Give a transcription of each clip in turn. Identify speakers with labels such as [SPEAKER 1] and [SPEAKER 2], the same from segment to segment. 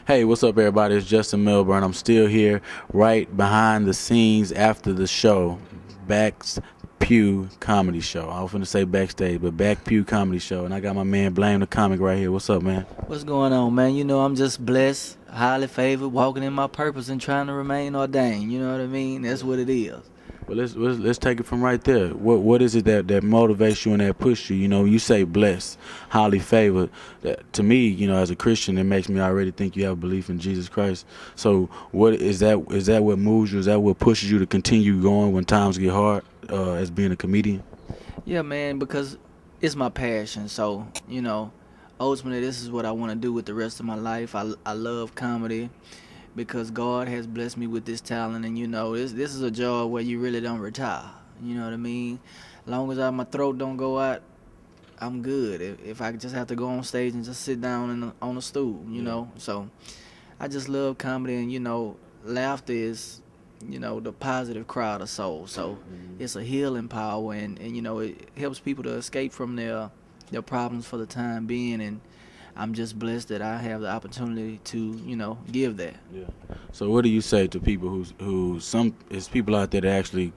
[SPEAKER 1] Hey, what's up, everybody? It's Justin Milburn. I'm still here, right behind the scenes after the show, Back's Pew Comedy Show. I was going to say backstage, but Back Pew Comedy Show, and I got my man Blame the Comic right here. What's up, man?
[SPEAKER 2] What's going on, man? You know, I'm just blessed, highly favored, walking in my purpose and trying to remain ordained. You know what I mean? That's what it is.
[SPEAKER 1] Well, let's take it from right there. What is it that motivates you and that pushes you? You know, you say blessed, highly favored. That, to me, you know, as a Christian, it makes me already think you have belief in Jesus Christ. So, what is that? Is that what moves you? Is that what pushes you to continue going when times get hard? As being a comedian.
[SPEAKER 2] Yeah, man, because it's my passion. So, ultimately, this is what I want to do with the rest of my life. I love comedy because God has blessed me with this talent, and this is a job where you really don't retire. You know what I mean? As long as my throat don't go out, I'm good. If I just have to go on stage and just sit down on a stool, So I just love comedy, and laughter is the positive cry of the soul. So it's a healing power, and it helps people to escape from their problems for the time being, and I'm just blessed that I have the opportunity to, give that.
[SPEAKER 1] Yeah. So what do you say to people who it's people out there that actually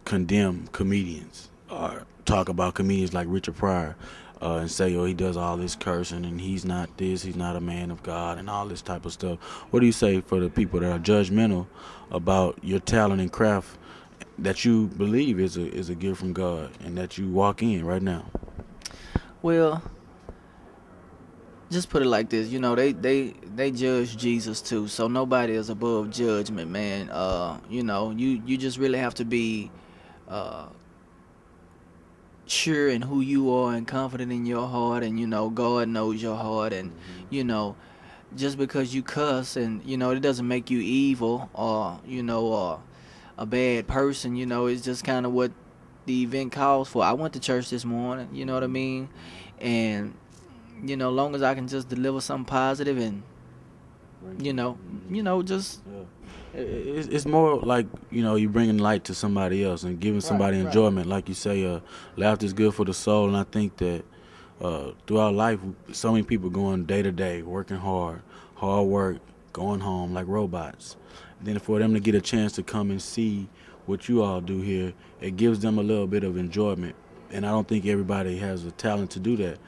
[SPEAKER 1] condemn comedians or talk about comedians like Richard Pryor and say, oh, he does all this cursing and he's not this, he's not a man of God and all this type of stuff. What do you say for the people that are judgmental about your talent and craft that you believe is a gift from God and that you walk in right now?
[SPEAKER 2] Well, just put it like this, they judge Jesus too, so nobody is above judgment, man. You just really have to be uh, sure in who you are and confident in your heart, and God knows your heart, and you know just because you cuss and it doesn't make you evil or or a bad person. It's just kind of what the event calls for. I went to church this morning, you know what I mean, and long as I can just deliver something positive and you know just
[SPEAKER 1] Yeah. It's more like you bringing light to somebody else and giving somebody enjoyment. Like you say, laughter is good for the soul, and I think that throughout life, so many people going day to day, working hard work, going home like robots. Then for them to get a chance to come and see what you all do here, it gives them a little bit of enjoyment. And I don't think everybody has the talent to do that.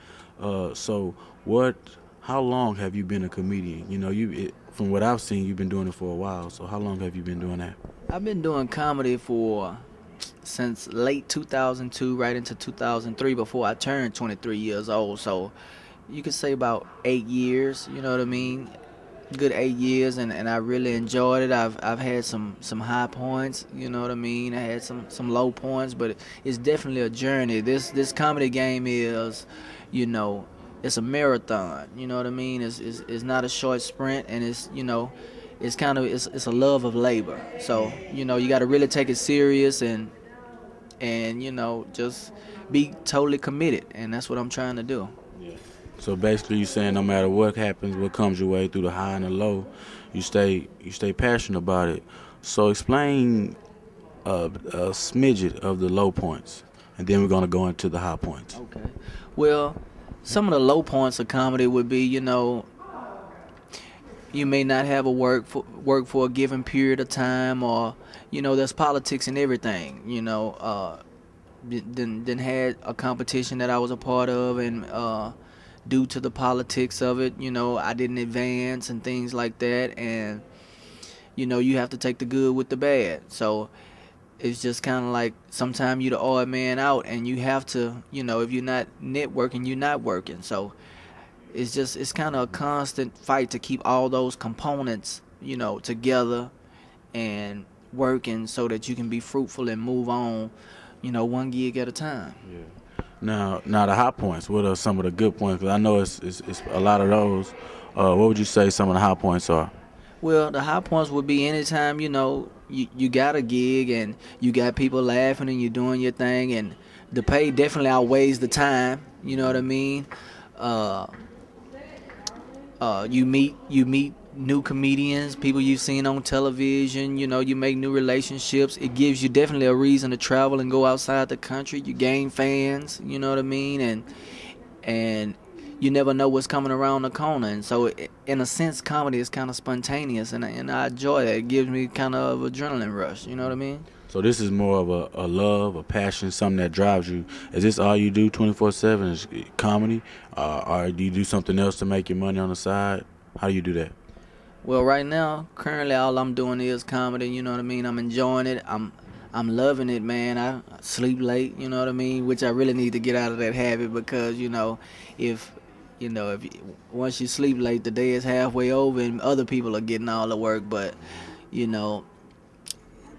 [SPEAKER 1] So what? How long have you been a comedian? From what I've seen, you've been doing it for a while. So how long have you been doing that?
[SPEAKER 2] I've been doing comedy for since late 2002 right into 2003 before I turned 23 years old. So you could say about 8 years, you know what I mean? Good 8 years, and I really enjoyed it. I've had some high points, you know what I mean? I had some low points, but it's definitely a journey. This comedy game is, you know, it's a marathon, you know what I mean? It's not a short sprint, and it's kind of it's a love of labor. So, you got to really take it serious and just be totally committed, and that's what I'm trying to do.
[SPEAKER 1] Yeah. So basically, you're saying no matter what happens, what comes your way through the high and the low, you stay passionate about it. So explain a smidget of the low points, and then we're gonna go into the high points.
[SPEAKER 2] Okay. Well, some of the low points of comedy would be, you may not have a work for a given period of time, or there's politics and everything. Then had a competition that I was a part of, and due to the politics of it, I didn't advance and things like that, and you have to take the good with the bad. So it's just kind of like sometimes you're the odd man out, and you have to, if you're not networking, you're not working. So it's kind of a constant fight to keep all those components, together and working so that you can be fruitful and move on, one gig at a time.
[SPEAKER 1] Yeah. Now the high points. What are some of the good points? 'Cause I know it's a lot of those. What would you say some of the high points are?
[SPEAKER 2] Well, the high points would be anytime, you got a gig and you got people laughing and you're doing your thing, and the pay definitely outweighs the time, you know what I mean? Uh, you meet new comedians, people you've seen on television. You make new relationships. It gives you definitely a reason to travel and go outside the country. You gain fans, you know what I mean, and you never know what's coming around the corner. And so, in a sense, comedy is kind of spontaneous, and I enjoy that. It gives me kind of adrenaline rush. You know what I mean?
[SPEAKER 1] So this is more of a love, a passion, something that drives you. Is this all you do 24/7? Is comedy, or do you do something else to make your money on the side? How do you do that?
[SPEAKER 2] Well, right now, currently, all I'm doing is comedy. You know what I mean? I'm enjoying it. I'm loving it, man. I sleep late. You know what I mean? Which I really need to get out of that habit because if if once you sleep late, the day is halfway over and other people are getting all the work. But you know,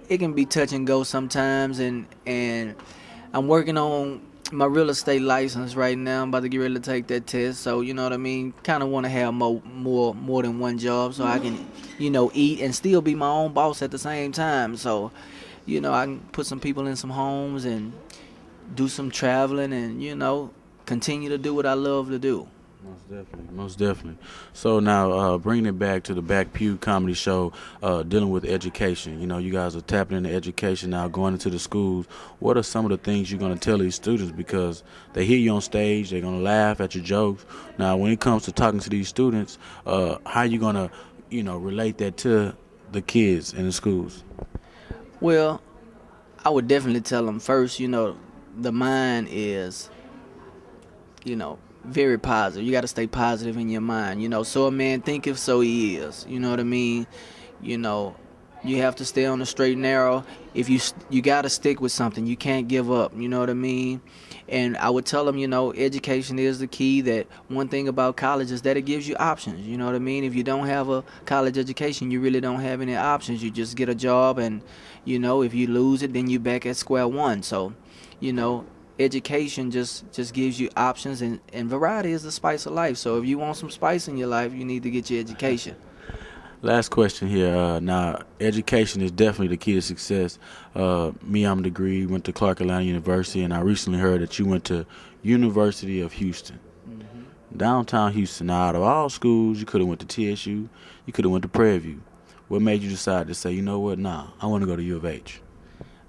[SPEAKER 2] it can be touch and go sometimes, and I'm working on my real estate license right now. I'm about to get ready to take that test. So you know what I mean. Kind of want to have more than one job so I can eat and still be my own boss at the same time. So I can put some people in some homes and do some traveling and continue to do what I love to do.
[SPEAKER 1] Most definitely, most definitely. So now, bringing it back to the Back Pew Comedy Show, dealing with education. You guys are tapping into education now, going into the schools. What are some of the things you're going to tell these students? Because they hear you on stage, they're going to laugh at your jokes. Now, when it comes to talking to these students, how are you going to, relate that to the kids in the schools?
[SPEAKER 2] Well, I would definitely tell them first, the mind is, very positive. You got to stay positive in your mind. So a man thinketh, so he is. You know what I mean? You know, you have to stay on the straight and narrow. If you got to stick with something, you can't give up. You know what I mean? And I would tell them, education is the key. That one thing about college is that it gives you options. You know what I mean? If you don't have a college education, you really don't have any options. You just get a job, and if you lose it, then you back at square one. So, education just gives you options, and variety is the spice of life. So if you want some spice in your life, you need to get your education.
[SPEAKER 1] Last question here. Now, education is definitely the key to success. Me, I'm a degree, went to Clark Atlanta University, and I recently heard that you went to University of Houston, downtown Houston. Now, out of all schools, you could have went to TSU, you could have went to Prairie View. What made you decide to say, you know what, nah, I want to go to U of H?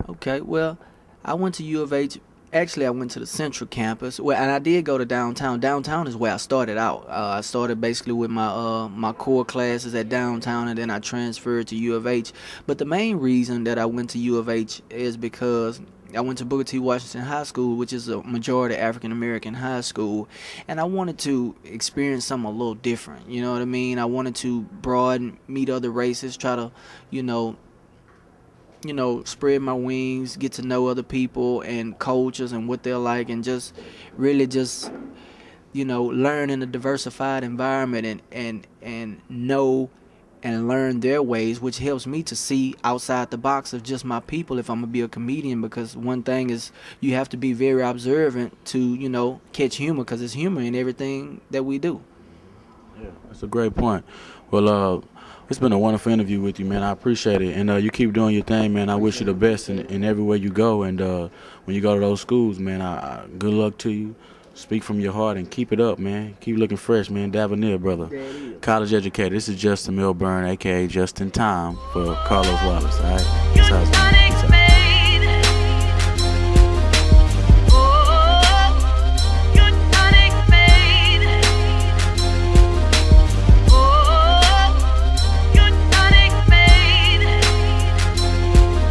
[SPEAKER 2] Okay, well, I went to U of H. Actually, I went to the Central Campus. Well, and I did go to downtown. Downtown is where I started out. I started basically with my core classes at downtown, and then I transferred to U of H. But the main reason that I went to U of H is because I went to Booker T. Washington High School, which is a majority African American high school, and I wanted to experience something a little different. You know what I mean? I wanted to broaden, meet other races, try to, spread my wings, get to know other people and cultures and what they're like, and just really learn in a diversified environment and know and learn their ways, which helps me to see outside the box of just my people if I'm going to be a comedian. Because one thing is you have to be very observant to, catch humor, because it's humor in everything that we do.
[SPEAKER 1] Yeah, that's a great point. Well, it's been a wonderful interview with you, man. I appreciate it. And you keep doing your thing, man. I wish you the best in everywhere you go. And when you go to those schools, man, good luck to you. Speak from your heart and keep it up, man. Keep looking fresh, man. Debonair, brother. College educated. This is Justin Milburn, a.k.a. Just in Time, for Carlos Wallace, all right?